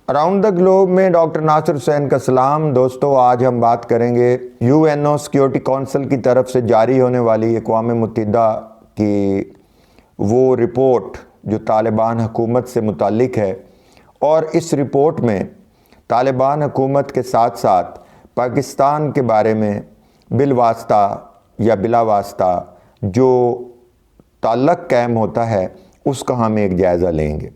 Around the globe میں doctor ناصر حسین کا سلام۔ دوستو، آج ہم بات کریں گے UN سیکیورٹی کونسل کی طرف سے جاری ہونے والی اقوام متحدہ کی وہ رپورٹ جو طالبان حکومت سے متعلق ہے، اور اس رپورٹ میں طالبان حکومت کے ساتھ ساتھ پاکستان کے بارے میں بالواسطہ یا بلا واسطہ جو تعلق قائم ہوتا ہے اس کا ہم ایک جائزہ لیں گے۔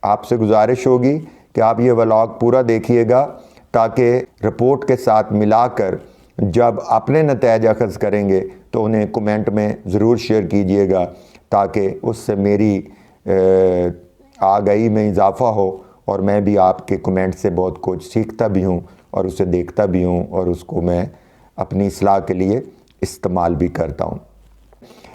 آپ سے گزارش ہوگی کہ آپ یہ ولاگ پورا دیکھیے گا تاکہ رپورٹ کے ساتھ ملا کر جب اپنے نتائج اخذ کریں گے تو انہیں کومنٹ میں ضرور شیئر کیجئے گا، تاکہ اس سے میری آگاہی میں اضافہ ہو اور میں بھی آپ کے کومنٹ سے بہت کچھ سیکھتا بھی ہوں اور اسے دیکھتا بھی ہوں اور اس کو میں اپنی اصلاح کے لیے استعمال بھی کرتا ہوں۔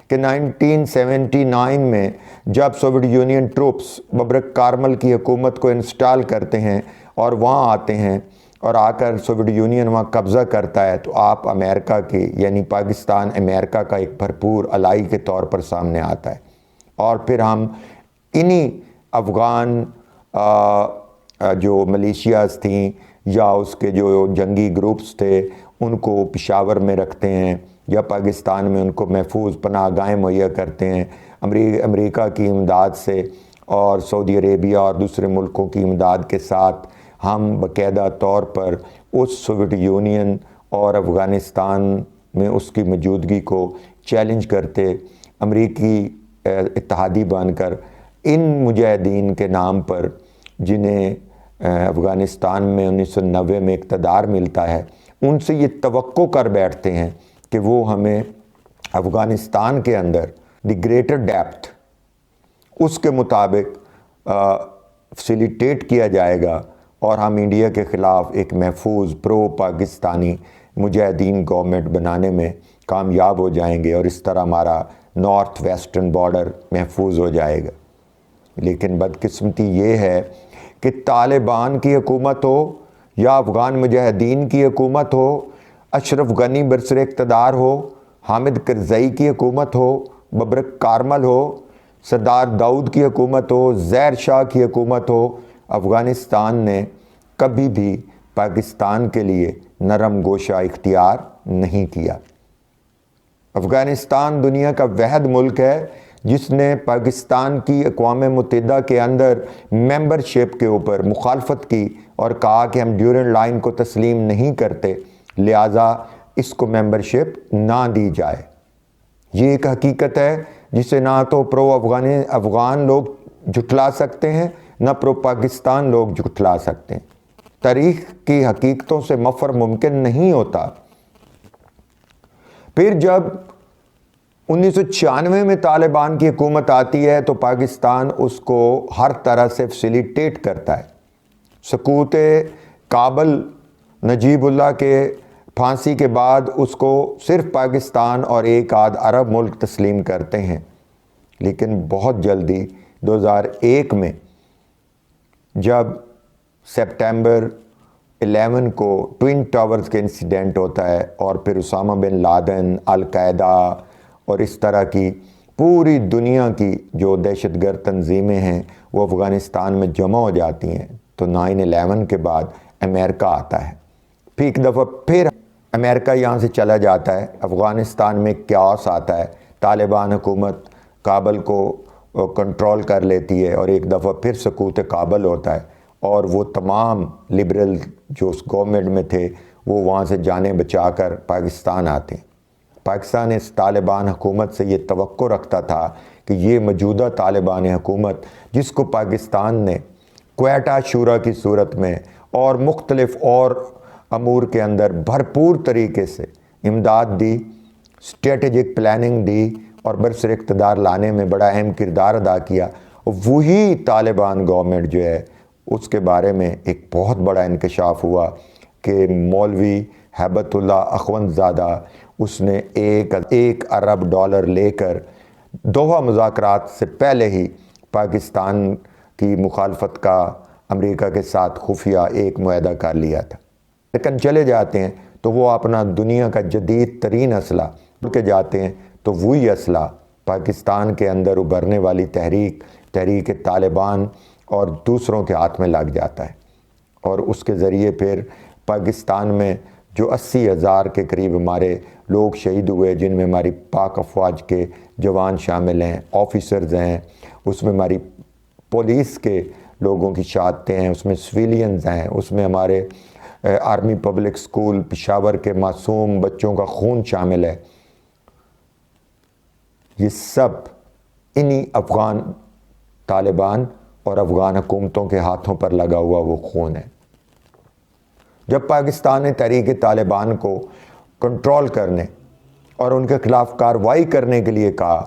کہ 1979 میں جب سوویت یونین ٹروپس ببرک کارمل کی حکومت کو انسٹال کرتے ہیں اور وہاں آتے ہیں اور آ کر سوویت یونین وہاں قبضہ کرتا ہے، تو آپ امریکہ کے یعنی پاکستان امریکہ کا ایک بھرپور الائی کے طور پر سامنے آتا ہے، اور پھر ہم انہی افغان جو ملیشیاز تھیں یا اس کے جو جنگی گروپس تھے ان کو پشاور میں رکھتے ہیں یا پاکستان میں ان کو محفوظ پناہ گاہیں مہیا کرتے ہیں۔ امریکہ کی امداد سے اور سعودی عربیہ اور دوسرے ملکوں کی امداد کے ساتھ ہم باقاعدہ طور پر اس سوویت یونین اور افغانستان میں اس کی موجودگی کو چیلنج کرتے، امریکی اتحادی بن کر ان مجاہدین کے نام پر جنہیں افغانستان میں 1990 میں اقتدار ملتا ہے، ان سے یہ توقع کر بیٹھتے ہیں کہ وہ ہمیں افغانستان کے اندر دی گریٹر ڈیپتھ اس کے مطابق فیسیلیٹیٹ کیا جائے گا اور ہم انڈیا کے خلاف ایک محفوظ پرو پاکستانی مجاہدین گورنمنٹ بنانے میں کامیاب ہو جائیں گے، اور اس طرح ہمارا نارتھ ویسٹرن بارڈر محفوظ ہو جائے گا۔ لیکن بدقسمتی یہ ہے کہ طالبان کی حکومت ہو یا افغان مجاہدین کی حکومت ہو، اشرف غنی برسر اقتدار ہو، حامد کرزئی کی حکومت ہو، ببرک کارمل ہو، سردار داؤد کی حکومت ہو، ظاہر شاہ کی حکومت ہو، افغانستان نے کبھی بھی پاکستان کے لیے نرم گوشہ اختیار نہیں کیا۔ افغانستان دنیا کا واحد ملک ہے جس نے پاکستان کی اقوام متحدہ کے اندر ممبرشپ کے اوپر مخالفت کی اور کہا کہ ہم ڈیورنڈ لائن کو تسلیم نہیں کرتے، لہٰذا اس کو ممبرشپ نہ دی جائے۔ یہ ایک حقیقت ہے جسے نہ تو پرو افغان لوگ جھٹلا سکتے ہیں نہ پرو پاکستان لوگ جھٹلا سکتے ہیں۔ تاریخ کی حقیقتوں سے مفر ممکن نہیں ہوتا۔ پھر جب 1996 میں طالبان کی حکومت آتی ہے تو پاکستان اس کو ہر طرح سے فیسیلیٹیٹ کرتا ہے۔ سقوط کابل، نجیب اللہ کے پھانسی کے بعد اس کو صرف پاکستان اور ایک آدھ عرب ملک تسلیم کرتے ہیں، لیکن بہت جلدی 2001 میں جب سپٹمبر 11 کو ٹوئن ٹاورز کے انسیڈنٹ ہوتا ہے اور پھر اسامہ بن لادن، القاعدہ اور اس طرح کی پوری دنیا کی جو دہشت گرد تنظیمیں ہیں وہ افغانستان میں جمع ہو جاتی ہیں، تو 9/11 کے بعد امریکہ آتا ہے۔ پھر ایک دفعہ پھر امریکہ یہاں سے چلا جاتا ہے، افغانستان میں کیاس آتا ہے، طالبان حکومت کابل کو کنٹرول کر لیتی ہے اور ایک دفعہ پھر سقوط کابل ہوتا ہے، اور وہ تمام لبرل جو اس گورنمنٹ میں تھے وہ وہاں سے جانیں بچا کر پاکستان آتے ہیں۔ پاکستان اس طالبان حکومت سے یہ توقع رکھتا تھا کہ یہ موجودہ طالبان حکومت جس کو پاکستان نے کوئٹہ شورا کی صورت میں اور مختلف اور امور کے اندر بھرپور طریقے سے امداد دی، اسٹریٹجک پلاننگ دی اور برسر اقتدار لانے میں بڑا اہم کردار ادا کیا، وہی طالبان گورنمنٹ جو ہے اس کے بارے میں ایک بہت بڑا انکشاف ہوا کہ مولوی ہیبت اللہ اخوندزادہ اس نے ایک ارب ڈالر لے کر دوحہ مذاکرات سے پہلے ہی پاکستان کی مخالفت کا امریکہ کے ساتھ خفیہ ایک معاہدہ کر لیا تھا۔ لیکن چلے جاتے ہیں تو وہ اپنا دنیا کا جدید ترین اسلحہ کے جاتے ہیں تو وہی اسلحہ پاکستان کے اندر ابھرنے والی تحریک طالبان اور دوسروں کے ہاتھ میں لگ جاتا ہے۔ اور اس کے ذریعے پھر پاکستان میں جو 80,000 کے قریب ہمارے لوگ شہید ہوئے، جن میں ہماری پاک افواج کے جوان شامل ہیں، آفیسرز ہیں، اس میں ہماری پولیس کے لوگوں کی شہادتیں ہیں، اس میں سویلینز ہیں، اس میں ہمارے آرمی پبلک سکول پشاور کے معصوم بچوں کا خون شامل ہے. یہ سب انہی افغان طالبان اور افغان حکومتوں کے ہاتھوں پر لگا ہوا وہ خون ہے. جب پاکستان نے تحریک طالبان کو کنٹرول کرنے اور ان کے خلاف کارروائی کرنے کے لیے کہا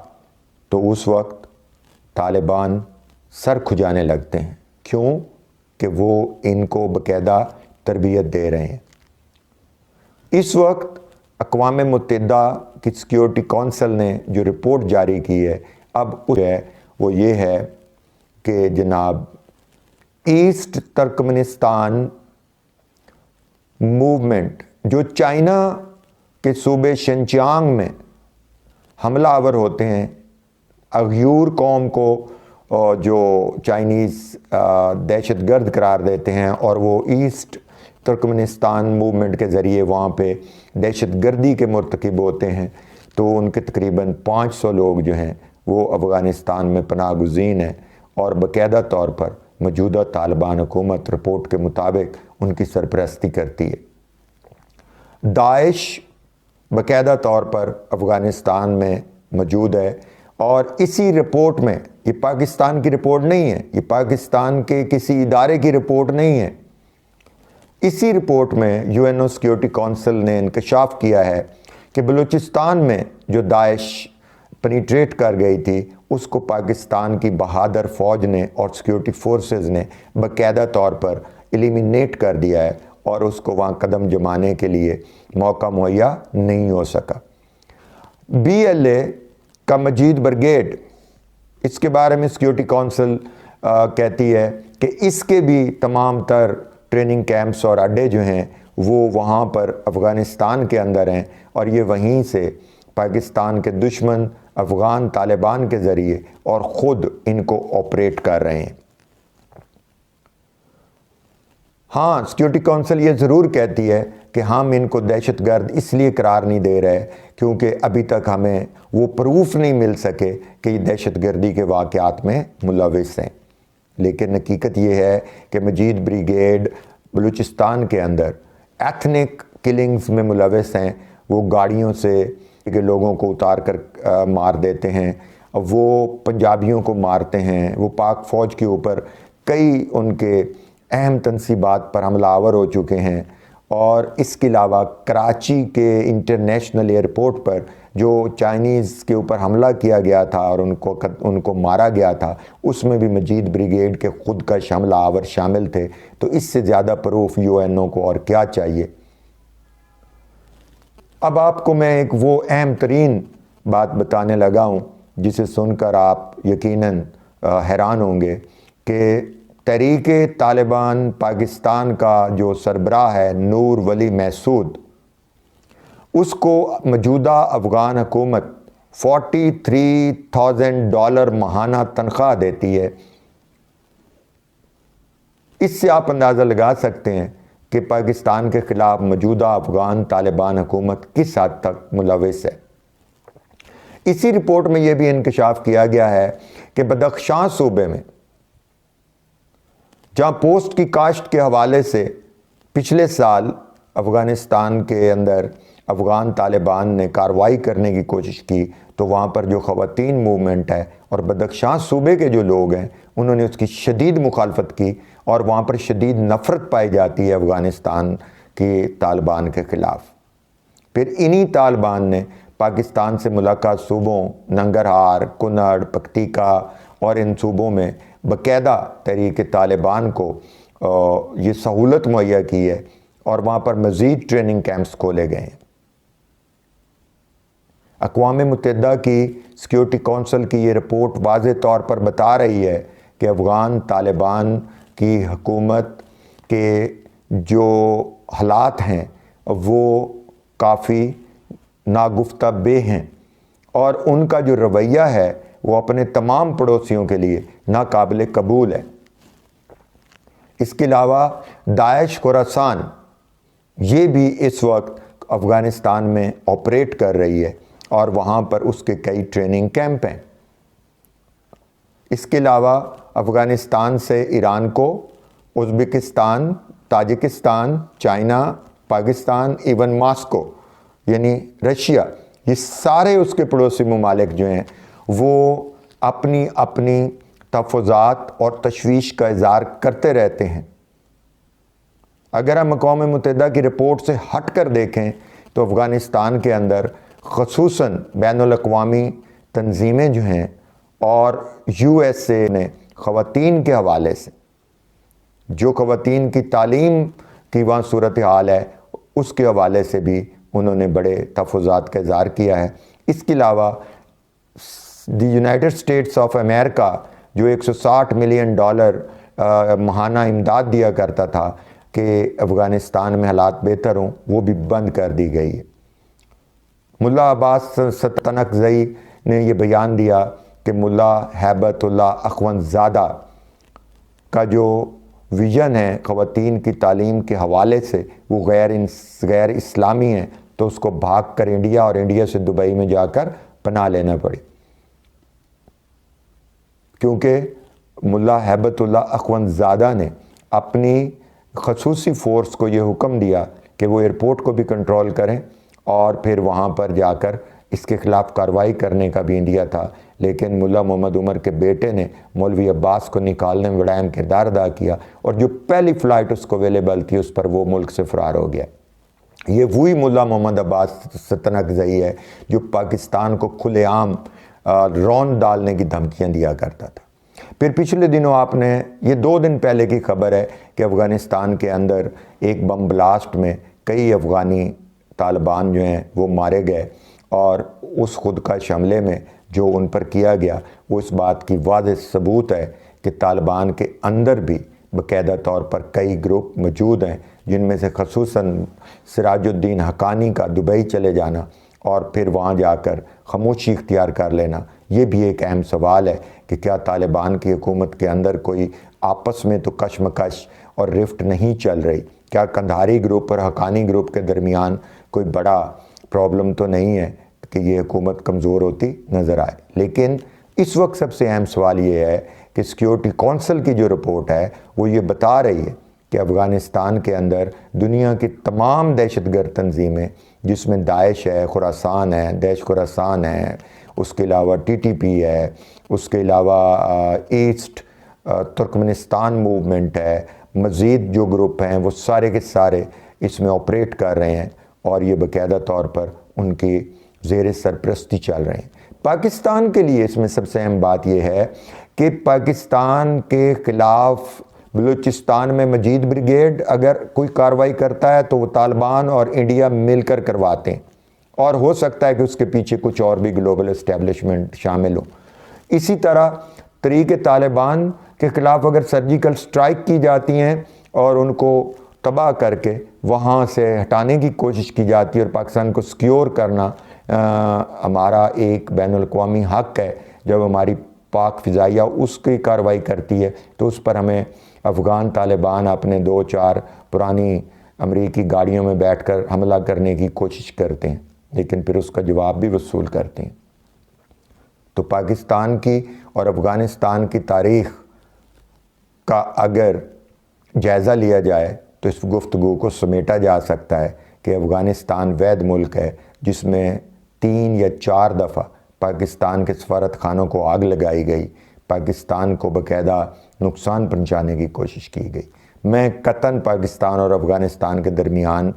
تو اس وقت طالبان سر کھجانے لگتے ہیں. کیوں؟ کہ وہ ان کو باقاعدہ تربیت دے رہے ہیں. اس وقت اقوام متحدہ کی سیکیورٹی کونسل نے جو رپورٹ جاری کی ہے اب وہ یہ ہے کہ جناب ایسٹ ترکمنستان موومنٹ جو چائنا کے صوبے شنچیانگ میں حملہ آور ہوتے ہیں، اغیور قوم کو جو چائنیز دہشت گرد قرار دیتے ہیں، اور وہ ایسٹ ترکمنستان موومنٹ کے ذریعے وہاں پہ دہشت گردی کے مرتکب ہوتے ہیں، تو ان کے تقریباً 500 لوگ جو ہیں وہ افغانستان میں پناہ گزین ہیں، اور باقاعدہ طور پر موجودہ طالبان حکومت رپورٹ کے مطابق ان کی سرپرستی کرتی ہے. داعش باقاعدہ طور پر افغانستان میں موجود ہے، اور اسی رپورٹ میں، یہ پاکستان کی رپورٹ نہیں ہے، یہ پاکستان کے کسی ادارے کی رپورٹ نہیں ہے، اسی رپورٹ میں U N O security council نے انکشاف کیا ہے کہ بلوچستان میں جو داعش پینیٹریٹ کر گئی تھی اس کو پاکستان کی بہادر فوج نے اور سیکیورٹی فورسز نے باقاعدہ طور پر ایلیمینیٹ کر دیا ہے، اور اس کو وہاں قدم جمانے کے لیے موقع مہیا نہیں ہو سکا. بی ایل اے کا مجید بریگیڈ، اس کے بارے میں سیکیورٹی کونسل کہتی ہے کہ اس کے بھی تمام تر ٹریننگ کیمپس اور اڈے جو ہیں وہ وہاں پر افغانستان کے اندر ہیں، اور یہ وہیں سے پاکستان کے دشمن افغان طالبان کے ذریعے اور خود ان کو آپریٹ کر رہے ہیں. ہاں، سیکیورٹی کونسل یہ ضرور کہتی ہے کہ ہم ان کو دہشت گرد اس لیے قرار نہیں دے رہے کیونکہ ابھی تک ہمیں وہ پروف نہیں مل سکے کہ یہ دہشت گردی کے واقعات میں ملوث ہیں. لیکن حقیقت یہ ہے کہ مجید بریگیڈ بلوچستان کے اندر ایتھنک کلنگز میں ملوث ہیں. وہ گاڑیوں سے کہ لوگوں کو اتار کر مار دیتے ہیں، وہ پنجابیوں کو مارتے ہیں، وہ پاک فوج کے اوپر کئی ان کے اہم تنصیبات پر حملہ آور ہو چکے ہیں. اور اس کے علاوہ کراچی کے انٹرنیشنل ایئرپورٹ پر جو چائنیز کے اوپر حملہ کیا گیا تھا اور ان کو مارا گیا تھا، اس میں بھی مجید بریگیڈ کے خود کا حملہ آور شامل تھے. تو اس سے زیادہ پروف یو این او کو اور کیا چاہیے. اب آپ کو میں ایک وہ اہم ترین بات بتانے لگا ہوں جسے سن کر آپ یقیناً حیران ہوں گے کہ تحریک طالبان پاکستان کا جو سربراہ ہے نور ولی محسود، اس کو موجودہ افغان حکومت $43,000 ماہانہ تنخواہ دیتی ہے. اس سے آپ اندازہ لگا سکتے ہیں کہ پاکستان کے خلاف موجودہ افغان طالبان حکومت کس حد تک ملوث ہے. اسی رپورٹ میں یہ بھی انکشاف کیا گیا ہے کہ بدخشاں صوبے میں جہاں پوسٹ کی کاشت کے حوالے سے پچھلے سال افغانستان کے اندر افغان طالبان نے کارروائی کرنے کی کوشش کی، تو وہاں پر جو خواتین موومنٹ ہے اور بدخشاں صوبے کے جو لوگ ہیں انہوں نے اس کی شدید مخالفت کی، اور وہاں پر شدید نفرت پائی جاتی ہے افغانستان کے طالبان کے خلاف. پھر انہی طالبان نے پاکستان سے ملحقہ صوبوں ننگرہار، کنڑ، پکتیکا اور ان صوبوں میں باقاعدہ تحریک طالبان کو یہ سہولت مہیا کی ہے، اور وہاں پر مزید ٹریننگ کیمپس کھولے گئے ہیں. اقوام متحدہ کی سیکیورٹی کونسل کی یہ رپورٹ واضح طور پر بتا رہی ہے کہ افغان طالبان کی حکومت کے جو حالات ہیں وہ کافی ناگفتہ بے ہیں، اور ان کا جو رویہ ہے وہ اپنے تمام پڑوسیوں کے لیے ناقابل قبول ہے. اس کے علاوہ داعش خراسان یہ بھی اس وقت افغانستان میں آپریٹ کر رہی ہے اور وہاں پر اس کے کئی ٹریننگ کیمپ ہیں۔ اس کے علاوہ افغانستان سے ایران کو Uzbekistan, Tajikistan, China, Pakistan, even Moscow یعنی رشیا، یہ سارے اس کے پڑوسی ممالک جو ہیں وہ اپنی اپنی تحفظات اور تشویش کا اظہار کرتے رہتے ہیں۔ اگر ہم اقوام متحدہ کی رپورٹ سے ہٹ کر دیکھیں تو افغانستان کے اندر خصوصاً بین الاقوامی تنظیمیں جو ہیں اور یو ایس اے نے خواتین کے حوالے سے جو خواتین کی تعلیم کی وہاں صورتحال ہے اس کے حوالے سے بھی انہوں نے بڑے تحفظات کا اظہار کیا ہے۔ اس کے علاوہ the United States of America جو $160 ملین ماہانہ امداد دیا کرتا تھا کہ افغانستان میں حالات بہتر ہوں، وہ بھی بند کر دی گئی ہے۔ ملا عباس ستنکزئی نے یہ بیان دیا کہ ملا ہیبت اللہ اخوندزادہ کا جو ویژن ہے خواتین کی تعلیم کے حوالے سے وہ غیر اسلامی ہے، تو اس کو بھاگ کر انڈیا اور انڈیا سے دبئی میں جا کر پناہ لینا پڑی، کیونکہ ملا ہیبت اللہ اخوندزادہ نے اپنی خصوصی فورس کو یہ حکم دیا کہ وہ ایئرپورٹ کو بھی کنٹرول کریں اور پھر وہاں پر جا کر اس کے خلاف کارروائی کرنے کا بھی انڈیا تھا، لیکن ملا محمد عمر کے بیٹے نے مولوی عباس کو نکالنے میں بڑا اہم کردار ادا کیا اور جو پہلی فلائٹ اس کو اویلیبل تھی اس پر وہ ملک سے فرار ہو گیا۔ یہ وہی ملا محمد عباس ستنکزئی ہے جو پاکستان کو کھلے عام رون ڈالنے کی دھمکیاں دیا کرتا تھا۔ پھر پچھلے دنوں آپ نے یہ 2 دن پہلے کی خبر ہے کہ افغانستان کے اندر ایک بم بلاسٹ میں کئی افغانی طالبان جو ہیں وہ مارے گئے، اور اس خودکش حملے میں جو ان پر کیا گیا وہ اس بات کی واضح ثبوت ہے کہ طالبان کے اندر بھی باقاعدہ طور پر کئی گروپ موجود ہیں، جن میں سے خصوصاً سراج الدین حقانی کا دبئی چلے جانا اور پھر وہاں جا کر خاموشی اختیار کر لینا، یہ بھی ایک اہم سوال ہے کہ کیا طالبان کی حکومت کے اندر کوئی آپس میں تو کشمکش اور رفٹ نہیں چل رہی؟ کیا قندھاری گروپ اور حقانی گروپ کے درمیان کوئی بڑا پرابلم تو نہیں ہے کہ یہ حکومت کمزور ہوتی نظر آئے؟ لیکن اس وقت سب سے اہم سوال یہ ہے کہ سیکیورٹی کونسل کی جو رپورٹ ہے وہ یہ بتا رہی ہے کہ افغانستان کے اندر دنیا کی تمام دہشت گرد تنظیمیں، جس میں داعش ہے، خراسان ہے، داعش خراسان ہے، اس کے علاوہ TTP ہے، اس کے علاوہ ایسٹ ترکمنستان موومنٹ ہے، مزید جو گروپ ہیں وہ سارے کے سارے اس میں آپریٹ کر رہے ہیں اور یہ باقاعدہ طور پر ان کی زیر سرپرستی چل رہے ہیں۔ پاکستان کے لیے اس میں سب سے اہم بات یہ ہے کہ پاکستان کے خلاف بلوچستان میں مجید بریگیڈ اگر کوئی کارروائی کرتا ہے تو وہ طالبان اور انڈیا مل کر کرواتے ہیں، اور ہو سکتا ہے کہ اس کے پیچھے کچھ اور بھی گلوبل اسٹیبلشمنٹ شامل ہوں۔ اسی طرح طریق طالبان کے خلاف اگر سرجیکل سٹرائک کی جاتی ہیں اور ان کو تباہ کر کے وہاں سے ہٹانے کی کوشش کی جاتی ہے اور پاکستان کو سیکیور کرنا ہمارا ایک بین الاقوامی حق ہے، جب ہماری پاک فضائیہ اس کی کارروائی کرتی ہے تو اس پر ہمیں افغان طالبان اپنے 2-4 پرانی امریکی گاڑیوں میں بیٹھ کر حملہ کرنے کی کوشش کرتے ہیں، لیکن پھر اس کا جواب بھی وصول کرتے ہیں۔ تو پاکستان کی اور افغانستان کی تاریخ کا اگر جائزہ لیا جائے تو اس گفتگو کو سمیٹا جا سکتا ہے کہ افغانستان وحید ملک ہے جس میں 3 یا 4 دفعہ پاکستان کے سفارت خانوں کو آگ لگائی گئی، پاکستان کو باقاعدہ نقصان پہنچانے کی کوشش کی گئی۔ میں قطعاً پاکستان اور افغانستان کے درمیان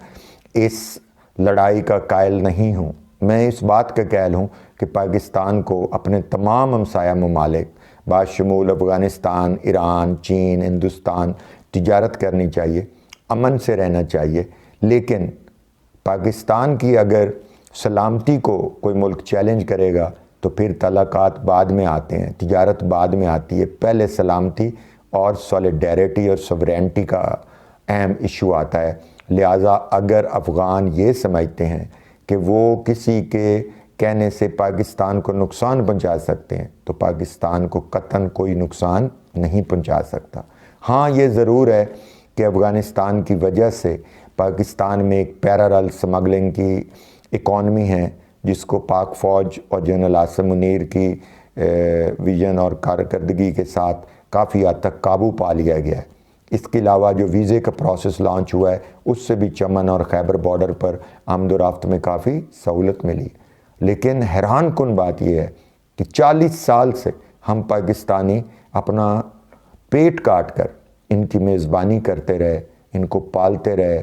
اس لڑائی کا قائل نہیں ہوں، میں اس بات کا قائل ہوں کہ پاکستان کو اپنے تمام ہمسایہ ممالک باشمول افغانستان، ایران، چین، ہندوستان تجارت کرنی چاہیے، امن سے رہنا چاہیے، لیکن پاکستان کی اگر سلامتی کو کوئی ملک چیلنج کرے گا تو پھر تعلقات بعد میں آتے ہیں، تجارت بعد میں آتی ہے، پہلے سلامتی اور سولیڈیرٹی اور سوورینٹی کا اہم ایشو آتا ہے۔ لہٰذا اگر افغان یہ سمجھتے ہیں کہ وہ کسی کے کہنے سے پاکستان کو نقصان پہنچا سکتے ہیں تو پاکستان کو قطعاً کوئی نقصان نہیں پہنچا سکتا۔ ہاں یہ ضرور ہے کہ افغانستان کی وجہ سے پاکستان میں ایک پیرالل سمگلنگ کی اکانومی ہے جس کو پاک فوج اور جنرل عاصم منیر کی ویژن اور کارکردگی کے ساتھ کافی حد تک قابو پا لیا گیا ہے۔ اس کے علاوہ جو ویزے کا پروسیس لانچ ہوا ہے اس سے بھی چمن اور خیبر بارڈر پر آمد و رفت میں کافی سہولت ملی۔ لیکن حیران کن بات یہ ہے کہ 40 سال سے ہم پاکستانی اپنا پیٹ کاٹ کر ان کی میزبانی کرتے رہے، ان کو پالتے رہے۔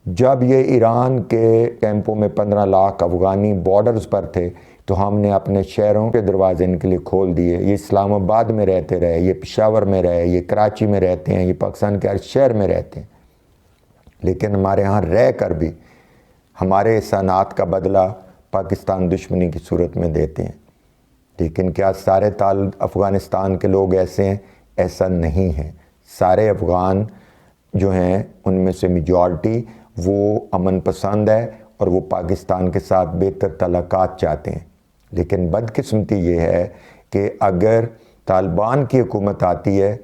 جب یہ ایران کے کیمپوں میں 15 لاکھ افغانی بارڈرز پر تھے تو ہم نے اپنے شہروں کے دروازے ان کے لیے کھول دیے۔ یہ اسلام آباد میں رہتے رہے، یہ پشاور میں رہے، یہ کراچی میں رہتے ہیں، یہ پاکستان کے ہر شہر میں رہتے ہیں، لیکن ہمارے ہاں رہ کر بھی ہمارے احسانات کا بدلہ پاکستان دشمنی کی صورت میں دیتے ہیں۔ لیکن کیا سارے افغانستان کے لوگ ایسے ہیں؟ ایسا نہیں ہے۔ سارے افغان جو ہیں ان میں سے میجورٹی وہ امن پسند ہے اور وہ پاکستان کے ساتھ بہتر تعلقات چاہتے ہیں۔ لیکن بدقسمتی یہ ہے کہ اگر طالبان کی حکومت آتی ہے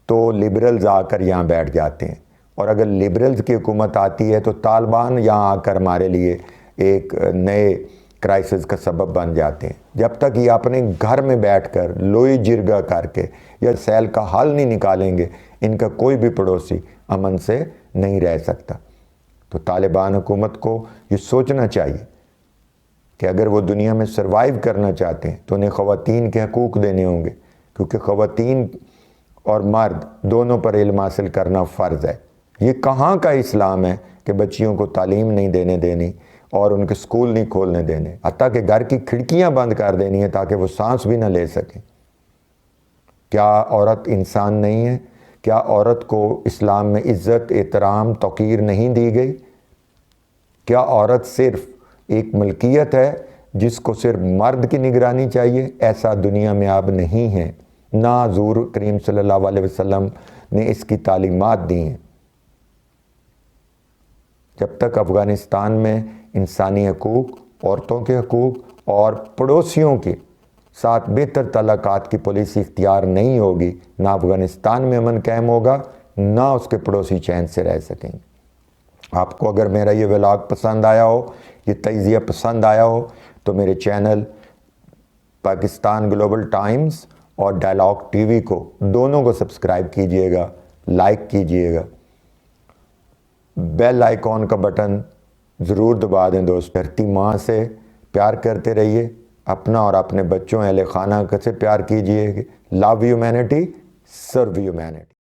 تو لبرلز آ کر یہاں بیٹھ جاتے ہیں، اور اگر لبرلز کی حکومت آتی ہے تو طالبان یہاں آ کر ہمارے لیے ایک نئے کرائسس کا سبب بن جاتے ہیں۔ جب تک یہ اپنے گھر میں بیٹھ کر لوئی جرگہ کر کے یا سیل کا حل نہیں نکالیں گے، ان کا کوئی بھی پڑوسی امن سے نہیں رہ سکتا۔ تو طالبان حکومت کو یہ سوچنا چاہیے کہ اگر وہ دنیا میں سروائیو کرنا چاہتے ہیں تو انہیں خواتین کے حقوق دینے ہوں گے، کیونکہ خواتین اور مرد دونوں پر علم حاصل کرنا فرض ہے۔ یہ کہاں کا اسلام ہے کہ بچیوں کو تعلیم نہیں دینی اور ان کے سکول نہیں کھولنے دینے، حتیٰ کہ گھر کی کھڑکیاں بند کر دینی ہے تاکہ وہ سانس بھی نہ لے سکیں۔ کیا عورت انسان نہیں ہے؟ کیا عورت کو اسلام میں عزت، احترام، توقیر نہیں دی گئی؟ کیا عورت صرف ایک ملکیت ہے جس کو صرف مرد کی نگرانی چاہیے؟ ایسا دنیا میں اب نہیں ہے، نہ حضور کریم صلی اللہ علیہ وسلم نے اس کی تعلیمات دی ہیں۔ جب تک افغانستان میں انسانی حقوق، عورتوں کے حقوق اور پڑوسیوں کے ساتھ بہتر تعلقات کی پالیسی اختیار نہیں ہوگی، نہ افغانستان میں امن قائم ہوگا، نہ اس کے پڑوسی چین سے رہ سکیں گے۔ آپ کو اگر میرا یہ ولاگ پسند آیا ہو، یہ تجزیہ پسند آیا ہو، تو میرے چینل پاکستان گلوبل ٹائمز اور ڈائلاگ ٹی وی کو دونوں کو سبسکرائب کیجئے گا، لائک کیجئے گا، بیل آئیکن کا بٹن ضرور دبا دیں دوست۔ دھرتی ماں سے پیار کرتے رہیے، اپنا اور اپنے بچوں اہل خانہ سے پیار کیجئے۔ Love humanity, serve humanity.